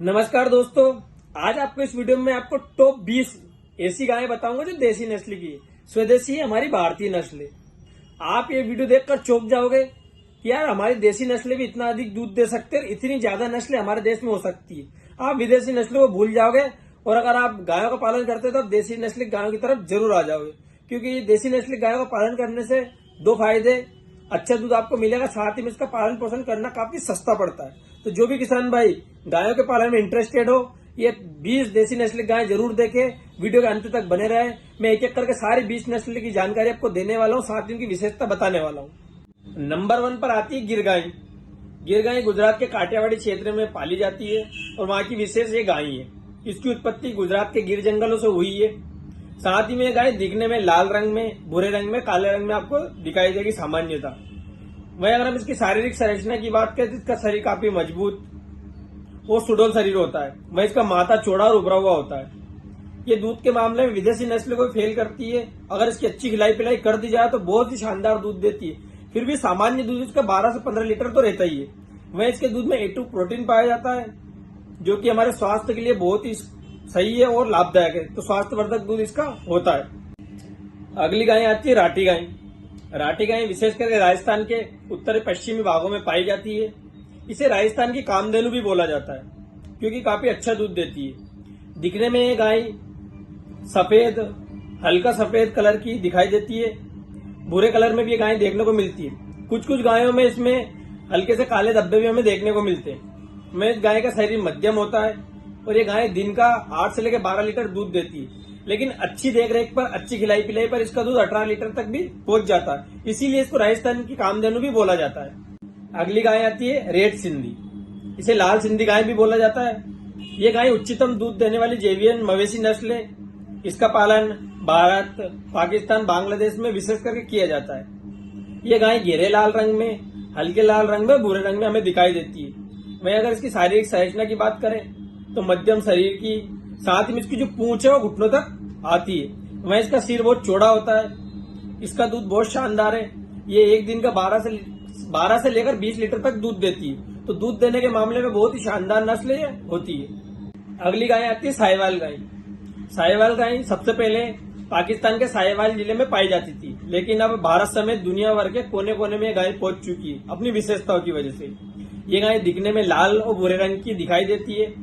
नमस्कार दोस्तों, आज आपको इस वीडियो में आपको टॉप 20 ऐसी गायें बताऊंगा जो देसी नस्ल की है, स्वदेशी है, हमारी भारतीय नस्ल है। आप ये वीडियो देखकर चौंक जाओगे कि यार हमारी देसी नस्लें भी इतना अधिक दूध दे सकते हैं, इतनी ज्यादा नस्लें हमारे देश में हो सकती है। आप विदेशी नस्लों को भूल जाओगे और अगर आप गायों का पालन करते हो तो आप देसी नस्ली गायों की तरफ जरूर आ जाओगे, क्योंकि देसी नस्ली गायों का पालन करने से दो फायदे, अच्छा दूध आपको मिलेगा, साथ ही में इसका पालन पोषण करना काफी सस्ता पड़ता है। तो जो भी किसान भाई गायों के पालन में इंटरेस्टेड हो, ये 20 देसी नस्ल गायें जरूर देखें, वीडियो के अंत तक बने रहे। मैं एक एक करके सारी 20 नस्ल की जानकारी आपको देने वाला हूँ, साथ ही उनकी विशेषता बताने वाला हूँ। नंबर 1 पर आती है गिर गाय। गिर गाय गुजरात के काठियावाड़ी क्षेत्र में पाली जाती है और वहां की विशेष ये गाय है। इसकी उत्पत्ति गुजरात के गिर जंगलों से हुई है। साथ ही में गाय दिखने में लाल रंग में, भूरे रंग में, काले रंग में आपको दिखाई देगी सामान्यता। वहीं अगर हम इसकी शारीरिक संरचना की बात करें तो इसका शरीर काफी मजबूत और सुडौल शरीर होता है। वहीं इसका माथा चौड़ा और उभरा हुआ होता है। ये दूध के मामले में विदेशी नस्ल को फेल करती है। अगर इसकी अच्छी खिलाई पिलाई कर दी जाए तो बहुत ही शानदार दूध देती है। फिर भी सामान्य दूध इसका 12 से 15 लीटर तो रहता ही है। वहीं इसके दूध में A2 प्रोटीन पाया जाता है, जो कि हमारे स्वास्थ्य के लिए बहुत ही सही है और लाभदायक है। तो स्वास्थ्यवर्धक दूध इसका होता है। अगली गाय आती है राठी गाय। राठी गाय विशेष करके राजस्थान के उत्तरी पश्चिमी भागों में पाई जाती है। इसे राजस्थान की कामधेनु भी बोला जाता है, क्योंकि काफी अच्छा दूध देती है। दिखने में ये गाय सफेद, हल्का सफेद कलर की दिखाई देती है। भूरे कलर में भी ये गाय देखने को मिलती है। कुछ कुछ गायों में इसमें हल्के से काले धब्बे भी हमें देखने को मिलते हैं। में इस गाय का शरीर मध्यम होता है और ये गाय दिन का 8 से लेकर 12 लीटर दूध देती है। लेकिन अच्छी देखरेख पर, अच्छी खिलाई पिलाई पर इसका दूध 18 लीटर तक भी पहुंच जाता है। इसीलिए इसको राजस्थान की कामधेनु भी बोला जाता है। अगली गाय आती है रेड सिंधी। इसे लाल सिंधी गाय भी बोला जाता है। ये गाय उच्चतम दूध देने वाली जेवियन मवेशी नस्ल है। इसका पालन भारत, पाकिस्तान, बांग्लादेश में विशेष करके किया जाता है। ये गाय गहरे लाल रंग में, हल्के लाल रंग में, भूरे रंग में हमें दिखाई देती है। वहीं अगर इसकी शारीरिक संरचना की बात करें तो मध्यम शरीर की, साथ ही में इसकी जो पूंछ है वो घुटनों तक आती है। वहीं इसका सिर बहुत चौड़ा होता है। इसका दूध बहुत शानदार है। ये एक दिन का 12 से लेकर 20 लीटर तक दूध देती है। तो दूध देने के मामले में बहुत ही शानदार नस्ल होती है। अगली गाय आती है साहिवाल गाय। साहिवाल गाय सबसे पहले पाकिस्तान के साहिवाल जिले में पाई जाती थी, लेकिन अब भारत समेत दुनिया भर के कोने कोने में गाय पहुंच चुकी है अपनी विशेषताओं की वजह से। ये गाय दिखने में लाल और भूरे रंग की दिखाई देती है।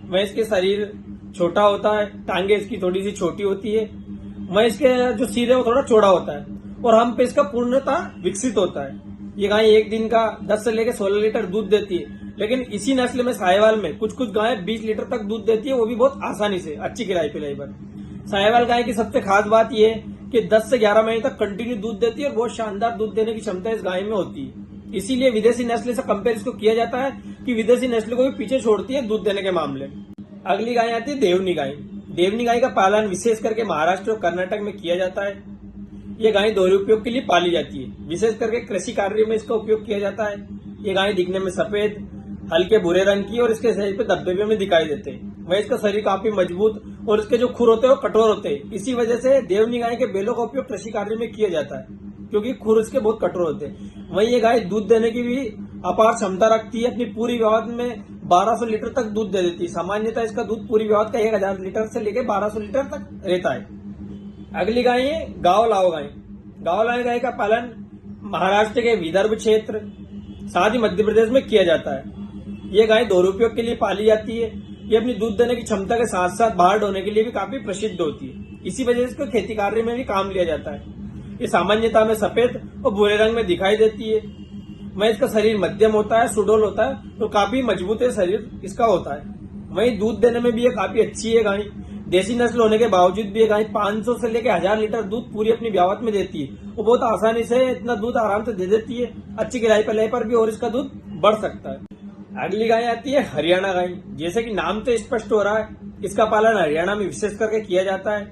वह इसके शरीर छोटा होता है, टांगे इसकी थोड़ी सी छोटी होती है। वह इसके जो सिर है वो थोड़ा चौड़ा होता है और हम पे इसका पूर्णतः विकसित होता है। ये गाय एक दिन का 10 से लेकर 16 लीटर दूध देती है। लेकिन इसी नस्ल में साहिवाल में कुछ कुछ गाय 20 लीटर तक दूध देती है, वो भी बहुत आसानी से, अच्छी खिलाई पिलाई पर। साहिवाल गाय की सबसे खास बात यह है कि 10 से 11 महीने तक कंटिन्यू दूध देती है और बहुत शानदार दूध देने की क्षमता इस गाय में होती है। इसीलिए विदेशी नस्ल से कंपेयर इसको किया जाता है कि विदेशी नस्ल को भी पीछे छोड़ती है दूध देने के मामले में। अगली गाय आती है देवनी गाय। देवनी गाय का पालन विशेष करके महाराष्ट्र और कर्नाटक में किया जाता है। ये गाय दोहरे उपयोग के लिए पाली जाती है। विशेष करके कृषि कार्य में इसका उपयोग किया जाता है। ये गाय दिखने में सफेद, हल्के भूरे रंग की और इसके शरीर पे धब्बे भी हमें दिखाई देते हैं। वह इसका शरीर काफी मजबूत और इसके जो खुर होते हैं वो कठोर होते हैं। इसी वजह से देवनी गाय के बैलों का उपयोग कृषि कार्य में किया जाता है, क्योंकि खुर इसके बहुत कठोर होते हैं। वहीं ये गाय दूध देने की भी अपार क्षमता रखती है। अपनी पूरी व्यवहार में 1200 लीटर तक दूध दे देती है। सामान्यतः इसका दूध पूरी व्यवहार का 1000 लीटर से लेकर 1200 लीटर तक रहता है। अगली गाय है गावलाव गाय। गावलाव गाय का पालन महाराष्ट्र के विदर्भ क्षेत्र, साथ ही मध्य प्रदेश में किया जाता है। ये गाय दोहरे उपयोग के लिए पाली जाती है। ये अपनी दूध देने की क्षमता के साथ साथ बाहर ढोने के लिए भी काफी प्रसिद्ध होती है। इसी वजह से इसको खेती कार्य में भी काम लिया जाता है। ये सामान्यतः में सफेद और भूरे रंग में दिखाई देती है। वहीं इसका शरीर मध्यम होता है, सुडौल होता है और काफी मजबूत है शरीर इसका होता है। वहीं दूध देने में भी ये काफी अच्छी है गाय। देसी नस्ल होने के बावजूद भी ये गाय 500 से लेकर 1000 लीटर दूध पूरी अपनी ब्यावत में देती है। वो बहुत आसानी से इतना दूध आराम से दे देती है। अच्छी खिलाई पिलाई पर भी और इसका दूध बढ़ सकता है। अगली गाय आती है हरियाणा गाय। जैसे कि नाम तो स्पष्ट हो रहा है, इसका पालन हरियाणा में विशेष करके किया जाता है।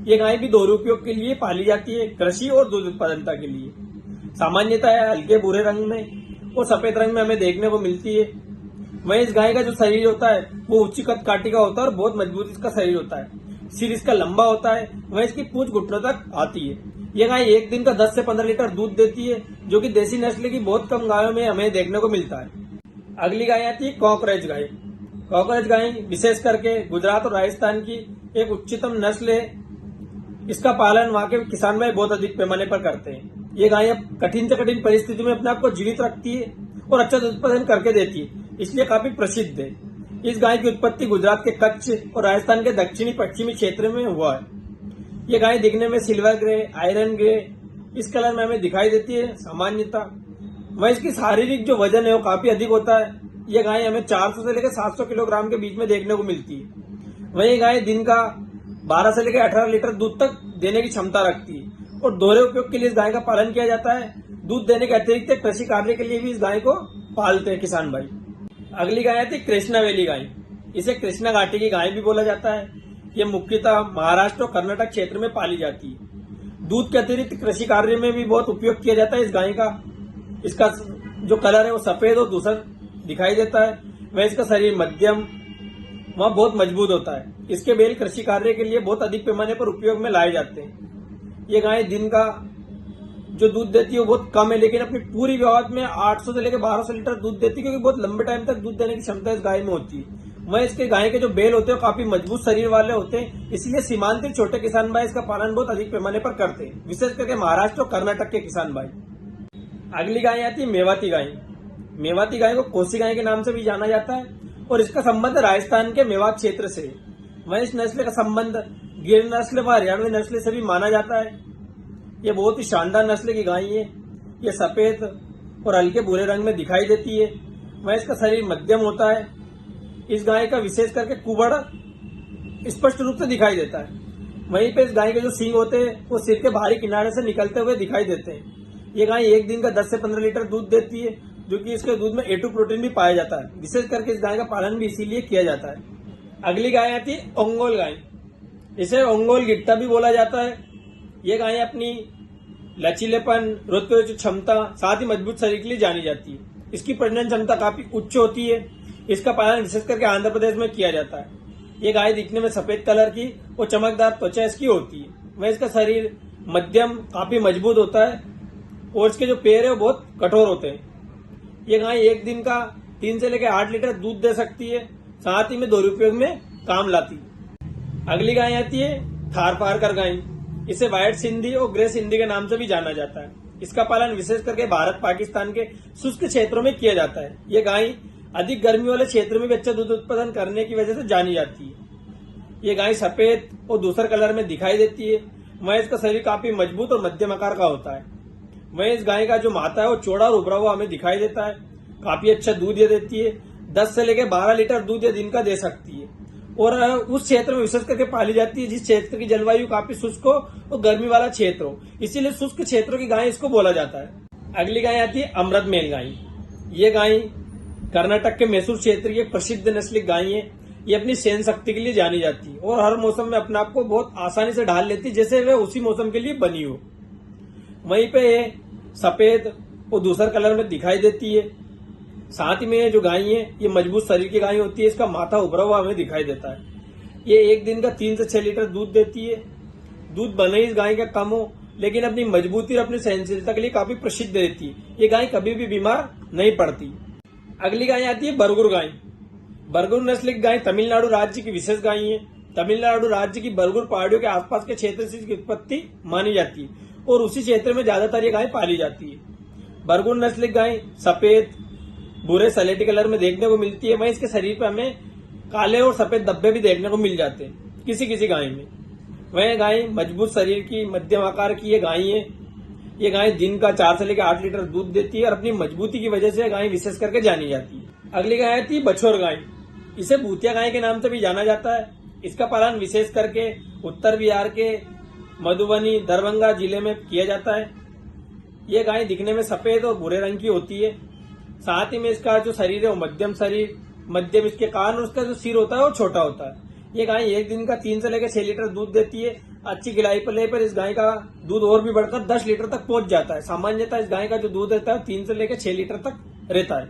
ये गाय भी दोहरे उपयोग के लिए पाली जाती है, कृषि और दूध उत्पादनता के लिए। सामान्यतः हल्के भूरे रंग में और सफेद रंग में हमें देखने को मिलती है। वहीं इस गाय का जो शरीर होता है वो उच्च कद काठी का होता है और बहुत मजबूत इसका शरीर होता है। सिर इसका लंबा होता है। वहीं इसकी पूंछ घुटनों तक आती है। ये गाय एक दिन का 10 से 15 लीटर दूध देती है, जो कि देसी नस्ल की बहुत कम गायों में हमें देखने को मिलता है। अगली गाय आती है कॉकरेज गाय। कॉकरेज गाय विशेष करके गुजरात और राजस्थान की एक उच्चतम नस्ल है। इसका पालन वहां के किसान भाई बहुत अधिक पैमाने पर करते हैं। ये गाय अब कठिन से कठिन परिस्थितियों में अपने आप को जीवित रखती है और अच्छा दूध उत्पादन करके देती है, इसलिए काफी प्रसिद्ध है। इस गाय की उत्पत्ति गुजरात के कच्छ और राजस्थान के दक्षिणी पश्चिमी क्षेत्र में हुआ है। ये गाय दिखने में सिल्वर ग्रे, आयरन ग्रे इस कलर में हमें दिखाई देती है सामान्यता। वह इसकी शारीरिक जो वजन है वो काफी अधिक होता है। ये गाय हमें 400 से लेकर 700 किलोग्राम के बीच में देखने को मिलती है। वही गाय दिन का 12 से लेकर 18 लीटर दूध तक देने की क्षमता रखती है और दोहरे उपयोग के लिए इस गाय का पालन किया जाता है। दूध देने के अतिरिक्त कृषि कार्य के लिए भी इस गाय को पालते हैं किसान भाई। अगली गाय आती है कृष्णा वैली गाय। इसे कृष्णा घाटी की गाय भी बोला जाता है। ये मुख्यतः महाराष्ट्र और कर्नाटक क्षेत्र में पाली जाती है। दूध के अतिरिक्त कृषि कार्य में भी बहुत उपयोग किया जाता है इस गाय का। इसका जो कलर है वो सफेद और दूसर दिखाई देता है। वह इसका शरीर मध्यम वह बहुत मजबूत होता है। इसके बैल कृषि कार्य के लिए बहुत अधिक पैमाने पर उपयोग में लाए जाते हैं। ये गाय दिन का जो दूध देती है वो बहुत कम है, लेकिन अपनी पूरी व्यवहार में 800 से लेकर 1200 लीटर दूध देती है, क्योंकि बहुत लंबे टाइम तक दूध देने की क्षमता इस गाय में होती है। वह इसके गाय के जो बैल होते हैं काफी मजबूत शरीर वाले होते हैं, इसलिए सीमांत छोटे किसान भाई इसका पालन बहुत अधिक पैमाने पर करते हैं, विशेष करके महाराष्ट्र और कर्नाटक के किसान भाई। अगली गाय आती है मेवाती गाय। मेवाती गाय को कोसी गाय के नाम से भी जाना जाता है और इसका संबंध राजस्थान के मेवात क्षेत्र से। वह इस नस्ल का संबंध गिर नस्ल व हरियाणवी नस्ल से भी माना जाता है। ये बहुत ही शानदार नस्ल की गाय है। ये सफेद और हल्के भूरे रंग में दिखाई देती है। वह इसका शरीर मध्यम होता है। इस गाय का विशेष करके कुबड़ स्पष्ट रूप से दिखाई देता है। वहीं पे इस गाय के जो सींग होते हैं वो सिर के बाहरी किनारे से निकलते हुए दिखाई देते हैं। ये गाय एक दिन का 10 से 15 लीटर दूध देती है, जो कि इसके दूध में A2 प्रोटीन भी पाया जाता है। विशेष करके इस गाय का पालन भी इसीलिए किया जाता है। अगली गाय आती है ओंगोल गाय। इसे ओंगोल गिट्टा भी बोला जाता है। ये गाय अपनी लचीलेपन, रोग प्रतिरोधक क्षमता, साथ ही मजबूत शरीर के लिए जानी जाती है। इसकी प्रजनन क्षमता काफी उच्च होती है। इसका पालन विशेष करके आंध्र प्रदेश में किया जाता है। ये गाय दिखने में सफेद कलर की और चमकदार त्वचा इसकी होती है। वह इसका शरीर मध्यम काफी मजबूत होता है और इसके जो पैर है वो बहुत कठोर होते हैं। ये गाय एक दिन का 3 से लेकर 8 लीटर दूध दे सकती है, साथ ही में दोहरे उपयोग में काम लाती है। अगली गाय आती है थारपारकर गाय। इसे व्हाइट सिंधी और ग्रे सिंधी के नाम से भी जाना जाता है। इसका पालन विशेष करके भारत पाकिस्तान के शुष्क क्षेत्रों में किया जाता है। ये गाय अधिक गर्मी वाले क्षेत्र में भी अच्छा दूध उत्पादन करने की वजह से जानी जाती है। ये गाय सफेद और दूसर कलर में दिखाई देती है। वह इसका शरीर काफी मजबूत और मध्यम आकार का होता है। वह इस गाय का जो माथा है वो चौड़ा और उभरा हुआ हमें दिखाई देता है। काफी अच्छा दूध ये देती है। 10 से लेकर 12 लीटर दूध ये दिन का दे सकती है और उस क्षेत्र में विशेष करके पाली जाती है जिस क्षेत्र की जलवायु काफी शुष्क हो और गर्मी वाला क्षेत्र हो, इसीलिए शुष्क क्षेत्रों की गाय इसको बोला जाता है। अगली गाय आती है अमृत मेल गाय। ये गाय कर्नाटक के मैसूर क्षेत्र की एक प्रसिद्ध नस्ल की गाय है। ये अपनी सहन शक्ति के लिए जानी जाती है और हर मौसम में अपने आप को बहुत आसानी से ढाल लेती है, जैसे वह उसी मौसम के लिए बनी हो। वहीं पे ये सफेद और दूसर कलर में दिखाई देती है। साथ ही में जो गाय है ये मजबूत शरीर की गाय होती है। इसका माथा उभरा हुआ हमें दिखाई देता है। ये एक दिन का 3 से 6 लीटर दूध देती है। दूध भले ही इस गाय का कम हो, लेकिन अपनी मजबूती और अपनी सहनशीलता के लिए काफी प्रसिद्ध रहती है। ये गाय कभी भी बीमार नहीं पड़ती। अगली गाय आती है बरगुर गाय। बरगुर नस्ल की गाय तमिलनाडु राज्य की विशेष गाय है। तमिलनाडु राज्य की बरगुर पहाड़ियों के आसपास के क्षेत्र से इसकी उत्पत्ति मानी जाती है और उसी क्षेत्र में ज्यादातर ये गाय पाली जाती है। बरगुर नस्ल की गाय सफेद भूरे सलेटी कलर में देखने को मिलती है। वहीं इसके शरीर पर हमें काले और सफेद धब्बे भी देखने को मिल जाते हैं किसी किसी गाय में। वह गाय मजबूत शरीर की मध्यम आकार की ये गाय है। ये गाय दिन का 4 से लेकर 8 लीटर दूध देती है और अपनी मजबूती की वजह से गाय विशेष करके जानी जाती है। अगली गाय आती है बछौर गाय। इसे भूतिया गाय के नाम से भी जाना जाता है। इसका पालन विशेष करके उत्तर बिहार के मधुबनी, दरभंगा जिले में किया जाता है। ये गाय दिखने में सफेद और भूरे रंग की होती है। साथ ही में इसका जो शरीर है वो मध्यम इसके कान और उसका जो सिर होता है वो छोटा होता है। ये गाय एक दिन का 3 से लेकर 6 लीटर दूध देती है। अच्छी खिलाई पले पर इस गाय का दूध और भी बढ़कर 10 लीटर तक पहुंच जाता है। सामान्यतः इस गाय का जो दूध रहता है 3 से लेकर 6 लीटर तक रहता है।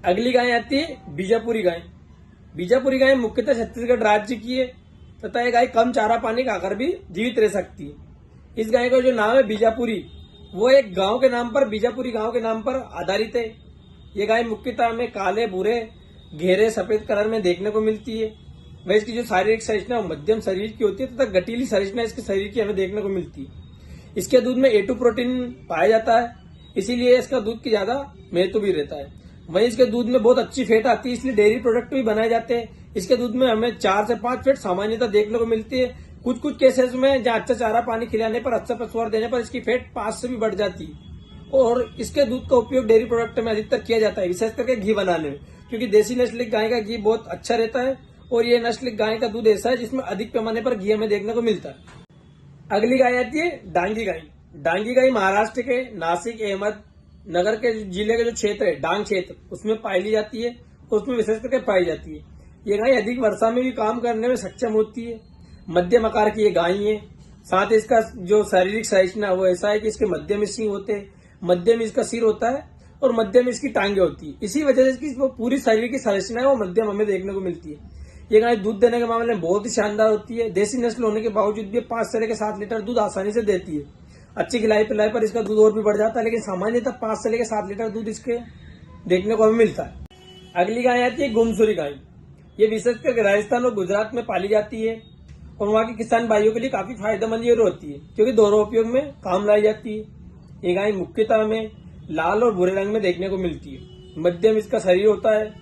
अगली गाय आती है बीजापुरी गाय। बीजापुरी गाय मुख्यतः छत्तीसगढ़ राज्य की है तथा यह गाय कम चारा पानी खाकर भी जीवित रह सकती है। इस गाय का जो नाम है बीजापुरी, वो एक गांव के नाम पर, बीजापुरी गांव के नाम पर आधारित है। ये गाय मुख्यतः हमें काले भूरे घेरे सफेद कलर में देखने को मिलती है। वह इसकी जो शारीरिक संरचना वो मध्यम शरीर की होती है तथा गठीली संरचना इसके शरीर की हमें देखने को मिलती है। इसके दूध में A2 प्रोटीन पाया जाता है, इसीलिए इसका दूध की ज्यादा महत्व भी रहता है। वहीं इसके दूध में बहुत अच्छी फैट आती है, इसलिए डेयरी प्रोडक्ट भी बनाए जाते हैं। इसके दूध में हमें 4 से 5 फैट सामान्यतः देखने को मिलती है। कुछ कुछ केसेस में जहाँ अच्छा चारा पानी खिलाने पर, अच्छा पशुआहार देने पर इसकी फैट 5 से भी बढ़ जाती है। और इसके दूध का उपयोग डेयरी प्रोडक्ट में अधिकतर किया जाता है, विशेष करके घी बनाने में, क्योंकि देसी नस्ल की गाय का घी बहुत अच्छा रहता है और ये नस्ल की गाय का दूध ऐसा है जिसमें अधिक पैमाने पर घी हमें देखने को मिलता है। अगली गाय आती है डांगी गाय। डांगी गाय महाराष्ट्र के नासिक अहमदनगर के जिले के जो क्षेत्र है डांग क्षेत्र, उसमें पाई जाती है और उसमें विशेष करके पाई जाती है। ये गाय अधिक वर्षा में भी काम करने में सक्षम होती है। मध्यम आकार की ये गाय है। साथ ही इसका जो शारीरिक संरचना वो ऐसा है कि इसके मध्यम सींग होते हैं, मध्यम इसका सिर होता है और मध्यम इसकी टांगे होती है। इसी वजह से इसकी वो पूरी शरीर की संरचना है वो मध्यम हमें देखने को मिलती है। ये गाय दूध देने के मामले में बहुत ही शानदार होती है। देसी नस्ल होने के बावजूद भी 5 से लेकर 7 लीटर दूध आसानी से देती है। अच्छी खिलाई पिलाई पर इसका दूध और भी बढ़ जाता है, लेकिन सामान्यतः 5 से लेकर 7 लीटर दूध इसके देखने को हमें मिलता है। अगली गाय आती है गुमसुरी गाय। ये विशेषकर राजस्थान और गुजरात में पाली जाती है और वहाँ के किसान भाइयों के लिए काफी फायदेमंद ये होती है, क्योंकि दोनों उपयोग में काम लाई जाती है। ये गाय मुख्यतः हमें लाल और भूरे रंग में देखने को मिलती है। मध्यम इसका शरीर होता है,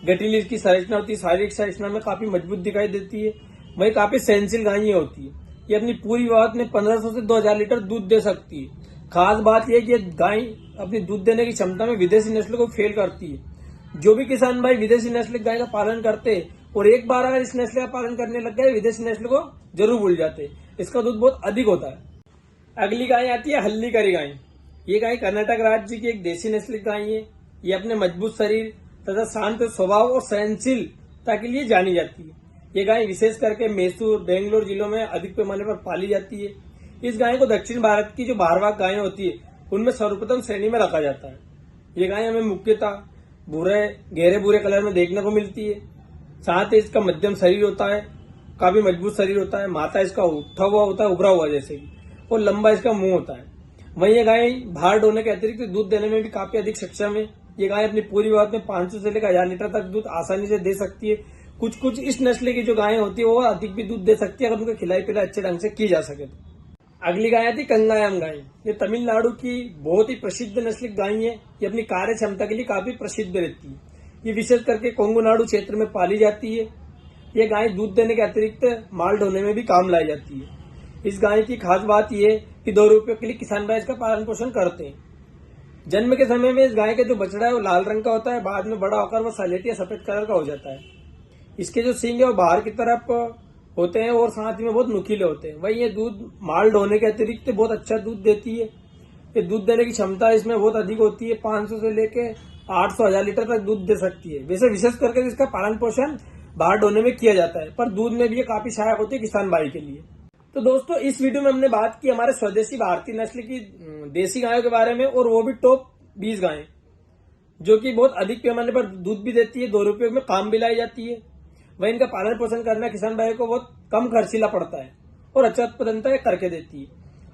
गठीली इसकी संरचना होती है, शारीरिक संरचना में काफी मजबूत दिखाई देती है। वही काफी सहनशील गाय होती है। ये अपनी पूरी वक्त में 1500 से 2000 लीटर दूध दे सकती है। खास बात यह कि गाय अपनी दूध देने की क्षमता में विदेशी नस्ल को फेल करती है। जो भी किसान भाई विदेशी नस्ल की गाय का पालन करते और एक बार अगर इस नस्ल का पालन करने लग गए, विदेशी नस्ल को जरूर भूल जाते। इसका दूध बहुत अधिक होता है। अगली गाय आती है हल्लीकरी गाय। ये गाय कर्नाटक राज्य की एक देसी नस्ल की गाय है। ये अपने मजबूत शरीर तथा शांत स्वभाव और सहनशीलता के लिए जानी जाती है। ये गाय विशेष करके मैसूर, बेंगलोर जिलों में अधिक पैमाने पर पाली जाती है। इस गाय को दक्षिण भारत की जो भारवाहक गायें होती है उनमें सर्वप्रथम श्रेणी में रखा जाता है। ये गाय हमें मुख्यतः भूरे गहरे भूरे कलर में देखने को मिलती है। साथ ही इसका मध्यम शरीर होता है, काफी मजबूत शरीर होता है। माथा इसका उठा हुआ होता है, उभरा हुआ जैसे कि, और लंबा इसका मुंह होता है। वहीं ये गाय भार ढोने के अतिरिक्त दूध देने में भी काफी अधिक सक्षम है। ये गाय अपनी पूरी वक्त में 500 से लेकर 1000 लीटर तक दूध आसानी से दे सकती है। कुछ कुछ इस नस्ल की जो गायें होती है वो अधिक भी दूध दे सकती है अगर उनको खिलाई पिलाई अच्छे ढंग से की जा सके तो। अगली गाय आती कंगायम गाय। ये तमिलनाडु की बहुत ही प्रसिद्ध नस्ल की गाय है। ये अपनी कार्य क्षमता के लिए काफी प्रसिद्ध रहती है। ये विशेष करके कोंगुनाडु क्षेत्र में पाली जाती है। ये गाय दूध देने के अतिरिक्त माल ढोने में भी काम लाई जाती है। इस गाय की खास बात यह है कि 2 रुपयों के लिए किसान भाई इसका पालन पोषण करते हैं। जन्म के समय में इस गाय का जो बछड़ा है वो लाल रंग का होता है, बाद में बड़ा होकर वो सलेटी या सफेद कलर का हो जाता है। इसके जो सींग है वो बाहर की तरफ होते हैं और साथ में बहुत नुकीले होते हैं। वही ये दूध माल ढोने के अतिरिक्त बहुत अच्छा दूध देती है। ये दूध देने की क्षमता इसमें बहुत अधिक होती है। 500 से लेके 800-1000 लीटर तक दूध दे सकती है। वैसे विशेष करके इसका पालन पोषण बाहर ढोने में किया जाता है, पर दूध में भी ये काफी सहायक होती है किसान भाई के लिए। तो दोस्तों इस वीडियो में हमने बात की हमारे स्वदेशी भारतीय नस्ल की देसी गायों के बारे में, और वो भी टॉप 20 गायें जो कि बहुत अधिक पैमाने पर दूध भी देती है, 2 रुपये में काम भी लाई जाती है। वह इनका पालन पोषण करना किसान भाई को बहुत कम खर्चीला पड़ता है और अच्छा उत्पादनता करके देती है।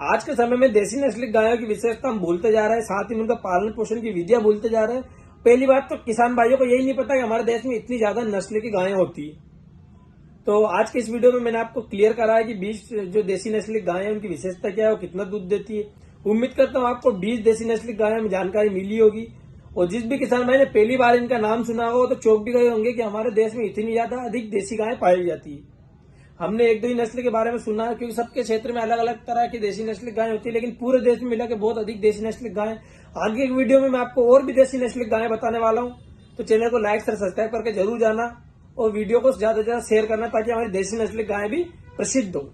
आज के समय में देसी नस्ल की गायों की विशेषता हम भूलते जा रहे हैं, साथ ही उनका पालन पोषण की विधियां भूलते जा रहे हैं। पहली बात तो किसान भाइयों को यही नहीं पता कि हमारे देश में इतनी ज्यादा नस्ल की गायें होती है। तो आज के इस वीडियो में मैंने आपको क्लियर करा है कि 20 जो देसी नस्ल की गायें हैं उनकी विशेषता क्या है, वो कितना दूध देती है। उम्मीद करता हूँ आपको 20 देसी नस्ल की गायों में जानकारी मिली होगी, और जिस भी किसान भाई ने पहली बार इनका नाम सुना होगा तो चौंक भी गए होंगे कि हमारे देश में इतनी ज्यादा अधिक देसी गायें पाई जाती है। हमने 1-2 ही नस्ल के बारे में सुना है, क्योंकि सबके क्षेत्र में अलग अलग तरह की देसी नस्ल की गायें होती है, लेकिन पूरे देश में मिला के बहुत अधिक देसी नस्ल की गायें। आगे एक वीडियो में मैं आपको और भी देसी नस्ल की गायें बताने वाला हूँ, तो चैनल को लाइक और सब्सक्राइब करके जरूर जाना और वीडियो को ज्यादा से ज्यादा शेयर करना, ताकि हमारी देसी नस्ल की गायें भी प्रसिद्ध हो।